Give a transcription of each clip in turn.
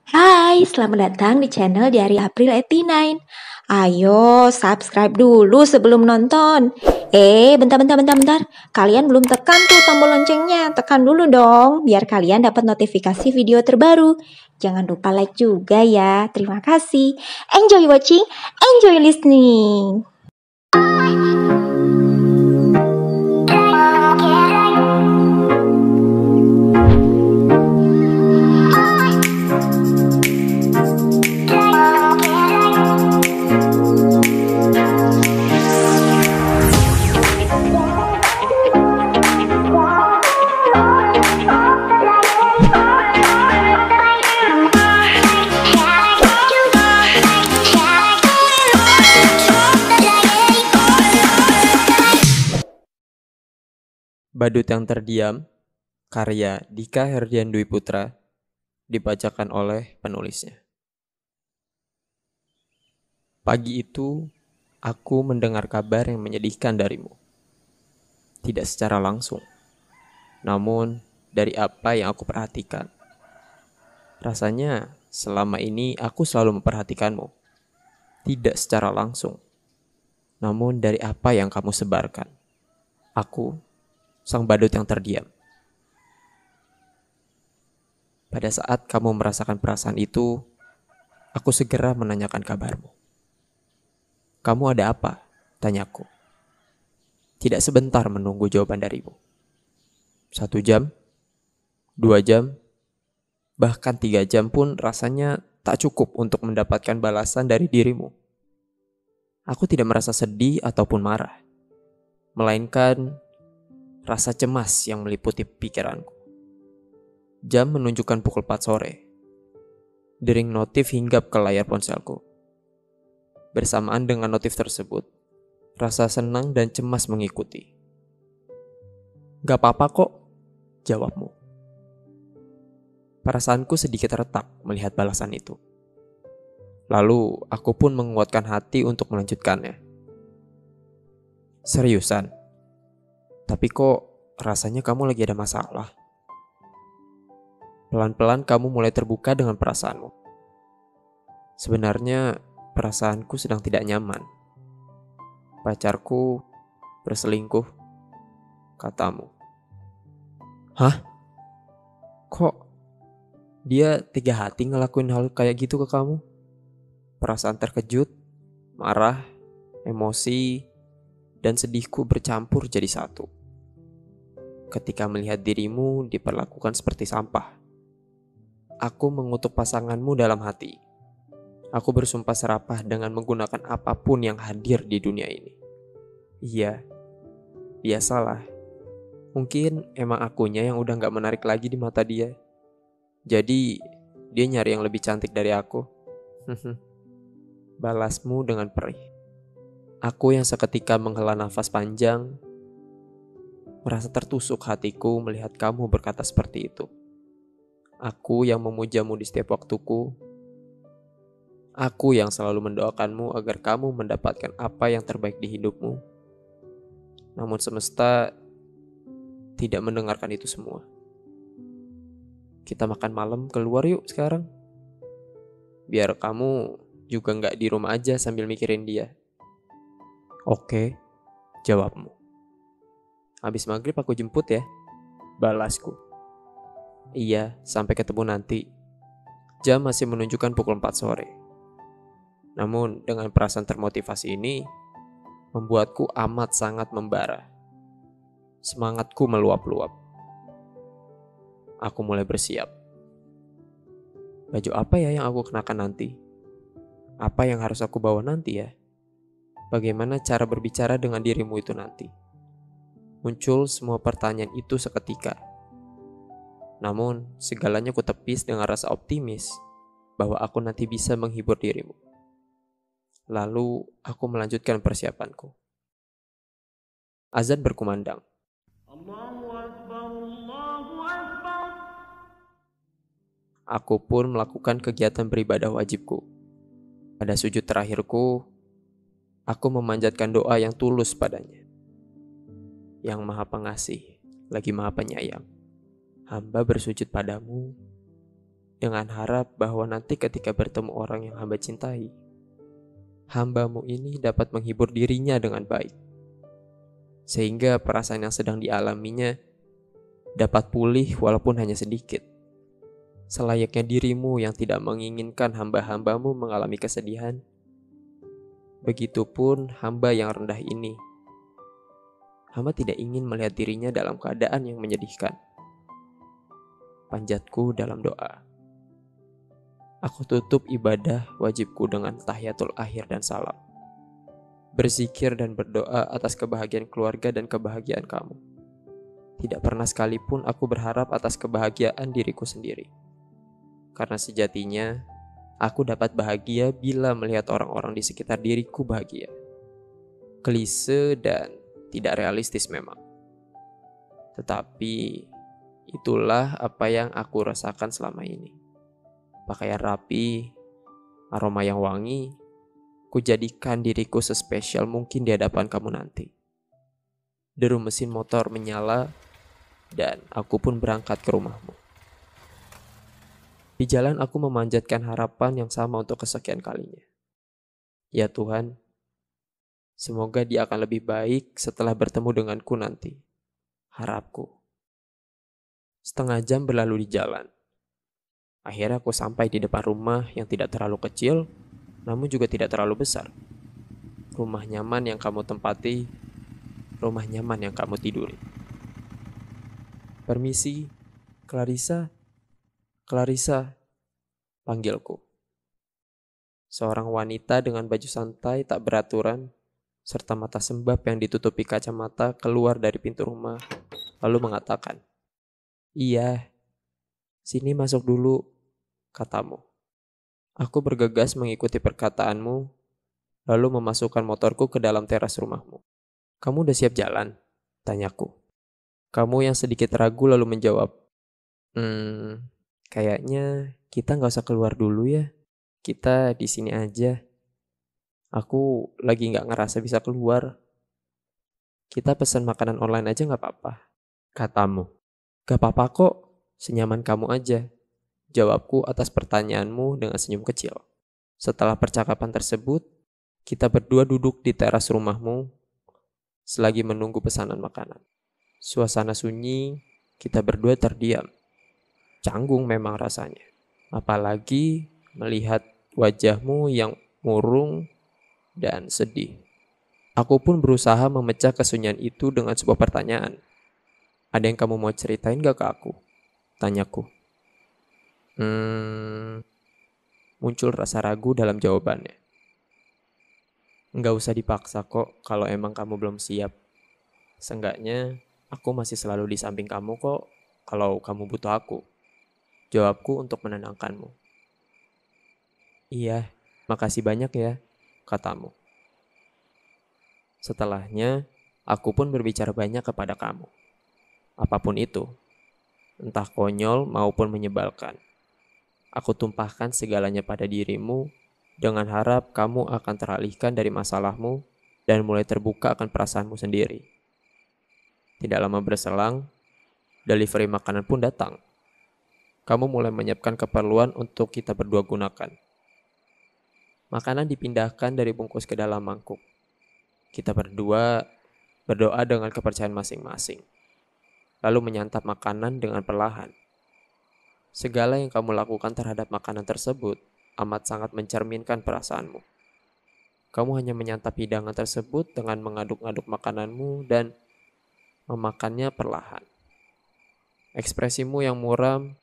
Hai, selamat datang di channel Diary April 89. Ayo, subscribe dulu sebelum nonton. Bentar. Kalian belum tekan tuh tombol loncengnya. Tekan dulu dong, biar kalian dapat notifikasi video terbaru. Jangan lupa like juga ya. Terima kasih. Enjoy watching, enjoy listening. Badut yang Terdiam, karya Dika Herdian Dwi Putra, dibacakan oleh penulisnya. Pagi itu, aku mendengar kabar yang menyedihkan darimu. Tidak secara langsung, namun dari apa yang aku perhatikan. Rasanya selama ini aku selalu memperhatikanmu. Tidak secara langsung, namun dari apa yang kamu sebarkan. Aku sang badut yang terdiam. Pada saat kamu merasakan perasaan itu, aku segera menanyakan kabarmu. Kamu ada apa? Tanyaku. Tidak sebentar menunggu jawaban darimu. 1 jam, 2 jam, bahkan 3 jam pun rasanya tak cukup untuk mendapatkan balasan dari dirimu. Aku tidak merasa sedih ataupun marah, melainkan rasa cemas yang meliputi pikiranku. Jam menunjukkan pukul 4 sore. Dering notif hinggap ke layar ponselku. Bersamaan dengan notif tersebut, rasa senang dan cemas mengikuti. Gak apa-apa kok, jawabmu. Perasaanku sedikit retak melihat balasan itu. Lalu aku pun menguatkan hati untuk melanjutkannya. Seriusan? Tapi kok rasanya kamu lagi ada masalah? Pelan-pelan kamu mulai terbuka dengan perasaanmu. Sebenarnya perasaanku sedang tidak nyaman. Pacarku berselingkuh, katamu. Hah? Kok dia tega hati ngelakuin hal kayak gitu ke kamu? Perasaan terkejut, marah, emosi, dan sedihku bercampur jadi satu. Ketika melihat dirimu diperlakukan seperti sampah. Aku mengutuk pasanganmu dalam hati. Aku bersumpah serapah dengan menggunakan apapun yang hadir di dunia ini. Iya, biasalah. Mungkin emang akunya yang udah gak menarik lagi di mata dia. Jadi, dia nyari yang lebih cantik dari aku. Balasmu dengan perih. Aku yang seketika menghela nafas panjang, merasa tertusuk hatiku melihat kamu berkata seperti itu. Aku yang memujamu di setiap waktuku. Aku yang selalu mendoakanmu agar kamu mendapatkan apa yang terbaik di hidupmu. Namun semesta tidak mendengarkan itu semua. Kita makan malam keluar yuk sekarang. Biar kamu juga gak di rumah aja sambil mikirin dia. Oke, jawabmu. Habis maghrib aku jemput ya, balasku. Iya, sampai ketemu nanti. Jam masih menunjukkan pukul 4 sore. Namun dengan perasaan termotivasi ini, membuatku amat sangat membara. Semangatku meluap-luap. Aku mulai bersiap. Baju apa ya yang aku kenakan nanti? Apa yang harus aku bawa nanti ya? Bagaimana cara berbicara dengan dirimu itu nanti? Muncul semua pertanyaan itu seketika. Namun, segalanya kutepis dengan rasa optimis bahwa aku nanti bisa menghibur dirimu. Lalu, aku melanjutkan persiapanku. Azan berkumandang. Aku pun melakukan kegiatan beribadah wajibku. Pada sujud terakhirku, aku memanjatkan doa yang tulus padanya. Yang Maha Pengasih, lagi Maha Penyayang. Hamba bersujud padamu, dengan harap bahwa nanti ketika bertemu orang yang hamba cintai, hambamu ini dapat menghibur dirinya dengan baik, sehingga perasaan yang sedang dialaminya dapat pulih walaupun hanya sedikit. Selayaknya dirimu yang tidak menginginkan hamba-hambamu mengalami kesedihan, begitupun hamba yang rendah ini. Hamba tidak ingin melihat dirinya dalam keadaan yang menyedihkan. Panjatku dalam doa. Aku tutup ibadah wajibku dengan tahiyatul akhir dan salam. Berzikir dan berdoa atas kebahagiaan keluarga dan kebahagiaan kamu. Tidak pernah sekalipun aku berharap atas kebahagiaan diriku sendiri. Karena sejatinya, aku dapat bahagia bila melihat orang-orang di sekitar diriku bahagia. Klise dan tidak realistis memang. Tetapi, itulah apa yang aku rasakan selama ini. Pakaian rapi, aroma yang wangi, kujadikan diriku sespesial mungkin di hadapan kamu nanti. Deru mesin motor menyala, dan aku pun berangkat ke rumahmu. Di jalan aku memanjatkan harapan yang sama untuk kesekian kalinya. Ya Tuhan, semoga dia akan lebih baik setelah bertemu denganku nanti. Harapku. Setengah jam berlalu di jalan. Akhirnya aku sampai di depan rumah yang tidak terlalu kecil, namun juga tidak terlalu besar. Rumah nyaman yang kamu tempati, rumah nyaman yang kamu tiduri. Permisi, Clarissa. Clarissa, panggilku. Seorang wanita dengan baju santai tak beraturan, serta mata sembab yang ditutupi kacamata keluar dari pintu rumah, lalu mengatakan, "Iya, sini masuk dulu," katamu. Aku bergegas mengikuti perkataanmu, lalu memasukkan motorku ke dalam teras rumahmu. "Kamu udah siap jalan?" tanyaku. Kamu yang sedikit ragu lalu menjawab, Kayaknya kita nggak usah keluar dulu ya. Kita di sini aja. Aku lagi nggak ngerasa bisa keluar. Kita pesan makanan online aja nggak apa-apa," katamu. "Gak apa-apa kok, senyaman kamu aja," jawabku atas pertanyaanmu dengan senyum kecil. Setelah percakapan tersebut, kita berdua duduk di teras rumahmu selagi menunggu pesanan makanan. Suasana sunyi, kita berdua terdiam. Canggung memang rasanya. Apalagi melihat wajahmu yang murung dan sedih. Aku pun berusaha memecah kesunyian itu dengan sebuah pertanyaan. "Ada yang kamu mau ceritain gak ke aku?" tanyaku. Muncul rasa ragu dalam jawabannya. "Nggak usah dipaksa kok kalau emang kamu belum siap. Seenggaknya aku masih selalu di samping kamu kok kalau kamu butuh aku," jawabku untuk menenangkanmu. "Iya, makasih banyak ya," katamu. Setelahnya, aku pun berbicara banyak kepada kamu. Apapun itu, entah konyol maupun menyebalkan. Aku tumpahkan segalanya pada dirimu dengan harap kamu akan teralihkan dari masalahmu dan mulai terbuka akan perasaanmu sendiri. Tidak lama berselang, delivery makanan pun datang. Kamu mulai menyiapkan keperluan untuk kita berdua gunakan. Makanan dipindahkan dari bungkus ke dalam mangkuk. Kita berdua berdoa dengan kepercayaan masing-masing, lalu menyantap makanan dengan perlahan. Segala yang kamu lakukan terhadap makanan tersebut amat sangat mencerminkan perasaanmu. Kamu hanya menyantap hidangan tersebut dengan mengaduk-aduk makananmu dan memakannya perlahan. Ekspresimu yang muram,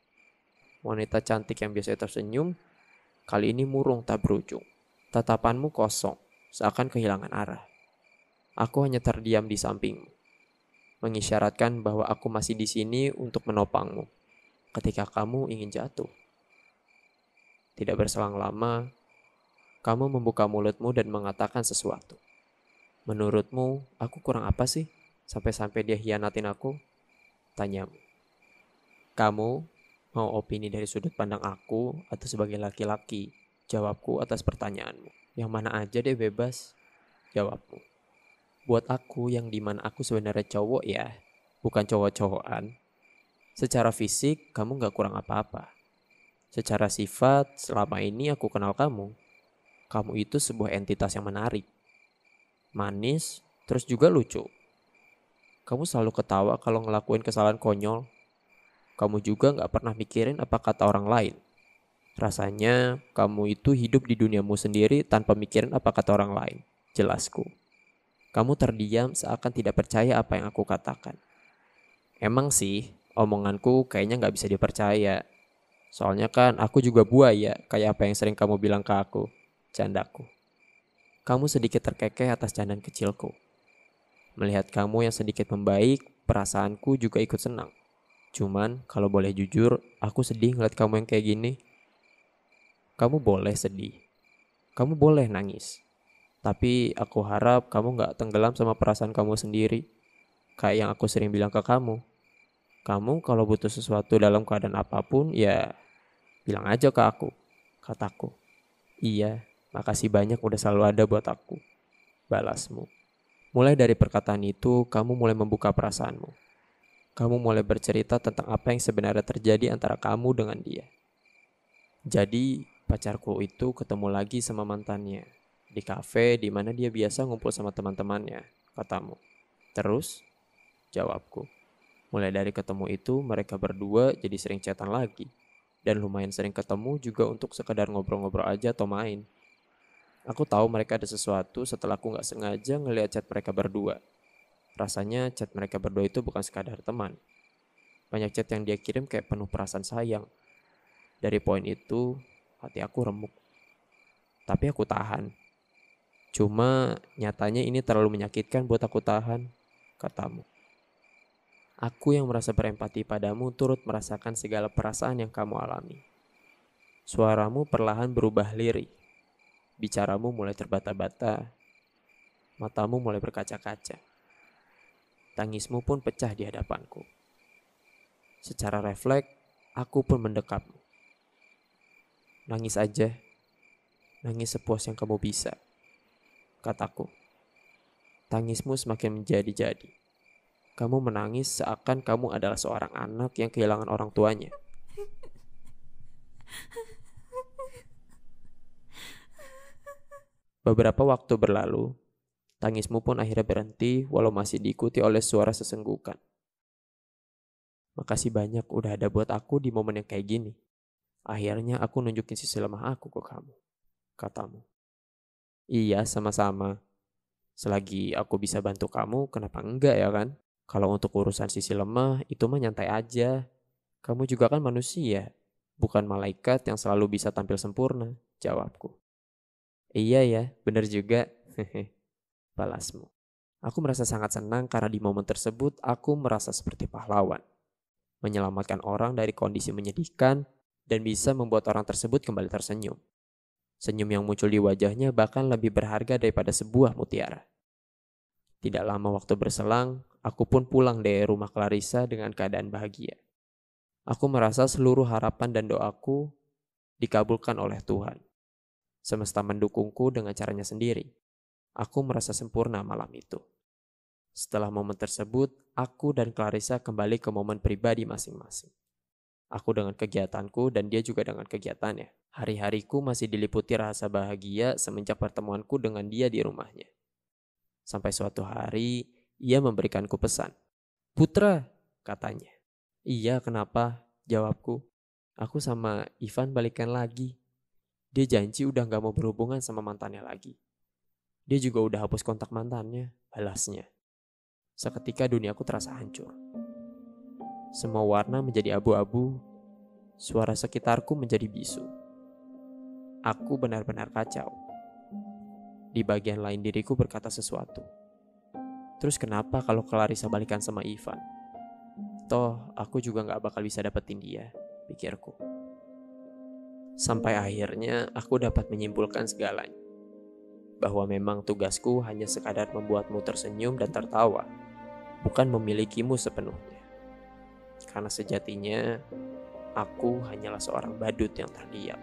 wanita cantik yang biasa tersenyum, kali ini murung tak berujung. Tatapanmu kosong, seakan kehilangan arah. Aku hanya terdiam di sampingmu, mengisyaratkan bahwa aku masih di sini untuk menopangmu ketika kamu ingin jatuh. Tidak berselang lama, kamu membuka mulutmu dan mengatakan sesuatu. "Menurutmu, aku kurang apa sih? Sampai-sampai dia hianatin aku?" tanyamu. "Kamu mau opini dari sudut pandang aku atau sebagai laki-laki?" jawabku atas pertanyaanmu. "Yang mana aja deh bebas," jawabmu. "Buat aku yang dimana aku sebenarnya cowok ya, bukan cowok-cowokan. Secara fisik kamu gak kurang apa-apa. Secara sifat, selama ini aku kenal kamu. Kamu itu sebuah entitas yang menarik. Manis, terus juga lucu. Kamu selalu ketawa kalau ngelakuin kesalahan konyol. Kamu juga gak pernah mikirin apa kata orang lain. Rasanya kamu itu hidup di duniamu sendiri tanpa mikirin apa kata orang lain. Jelasku. Kamu terdiam seakan tidak percaya apa yang aku katakan. Emang sih, omonganku kayaknya gak bisa dipercaya. Soalnya kan aku juga buaya, kayak apa yang sering kamu bilang ke aku. Candaku. Kamu sedikit terkekeh atas candaan kecilku. Melihat kamu yang sedikit membaik, perasaanku juga ikut senang. Cuman kalau boleh jujur, aku sedih ngeliat kamu yang kayak gini. Kamu boleh sedih. Kamu boleh nangis. Tapi aku harap kamu gak tenggelam sama perasaan kamu sendiri. Kayak yang aku sering bilang ke kamu. Kamu kalau butuh sesuatu dalam keadaan apapun, ya bilang aja ke aku. Kataku. Iya, makasih banyak udah selalu ada buat aku. Balasmu. Mulai dari perkataan itu, kamu mulai membuka perasaanmu. Kamu mulai bercerita tentang apa yang sebenarnya terjadi antara kamu dengan dia. Jadi, pacarku itu ketemu lagi sama mantannya. Di kafe di mana dia biasa ngumpul sama teman-temannya, katamu. Terus? Jawabku. Mulai dari ketemu itu, mereka berdua jadi sering chatan lagi. Dan lumayan sering ketemu juga untuk sekedar ngobrol-ngobrol aja atau main. Aku tahu mereka ada sesuatu setelah aku gak sengaja ngeliat chat mereka berdua. Rasanya chat mereka berdua itu bukan sekadar teman. Banyak chat yang dia kirim kayak penuh perasaan sayang. Dari poin itu, hati aku remuk. Tapi aku tahan. Cuma nyatanya ini terlalu menyakitkan buat aku tahan, katamu. Aku yang merasa berempati padamu turut merasakan segala perasaan yang kamu alami. Suaramu perlahan berubah lirih. Bicaramu mulai terbata-bata. Matamu mulai berkaca-kaca. Tangismu pun pecah di hadapanku. Secara refleks, aku pun mendekapmu. Nangis aja. Nangis sepuas yang kamu bisa. Kataku. Tangismu semakin menjadi-jadi. Kamu menangis seakan kamu adalah seorang anak yang kehilangan orang tuanya. Beberapa waktu berlalu, tangismu pun akhirnya berhenti walau masih diikuti oleh suara sesenggukan. Makasih banyak udah ada buat aku di momen yang kayak gini. Akhirnya aku nunjukin sisi lemah aku ke kamu, katamu. Iya, sama-sama. Selagi aku bisa bantu kamu, kenapa enggak ya kan? Kalau untuk urusan sisi lemah, itu mah nyantai aja. Kamu juga kan manusia, bukan malaikat yang selalu bisa tampil sempurna, jawabku. Iya ya, bener juga, balasmu. Aku merasa sangat senang karena di momen tersebut aku merasa seperti pahlawan. Menyelamatkan orang dari kondisi menyedihkan dan bisa membuat orang tersebut kembali tersenyum. Senyum yang muncul di wajahnya bahkan lebih berharga daripada sebuah mutiara. Tidak lama waktu berselang, aku pun pulang dari rumah Clarissa dengan keadaan bahagia. Aku merasa seluruh harapan dan doaku dikabulkan oleh Tuhan. Semesta mendukungku dengan caranya sendiri. Aku merasa sempurna malam itu. Setelah momen tersebut, aku dan Clarissa kembali ke momen pribadi masing-masing. Aku dengan kegiatanku dan dia juga dengan kegiatannya. Hari-hariku masih diliputi rasa bahagia semenjak pertemuanku dengan dia di rumahnya. Sampai suatu hari, ia memberikanku pesan. Putra, katanya. Iya, kenapa? Jawabku. Aku sama Ivan balikan lagi. Dia janji udah gak mau berhubungan sama mantannya lagi. Dia juga udah hapus kontak mantannya, balasnya. Seketika duniaku terasa hancur. Semua warna menjadi abu-abu. Suara sekitarku menjadi bisu. Aku benar-benar kacau. Di bagian lain diriku berkata sesuatu. Terus kenapa kalau Clarissa balikan sama Ivan? Toh aku juga gak bakal bisa dapetin dia, pikirku. Sampai akhirnya aku dapat menyimpulkan segalanya. Bahwa memang tugasku hanya sekadar membuatmu tersenyum dan tertawa, bukan memilikimu sepenuhnya. Karena sejatinya, aku hanyalah seorang badut yang terdiam.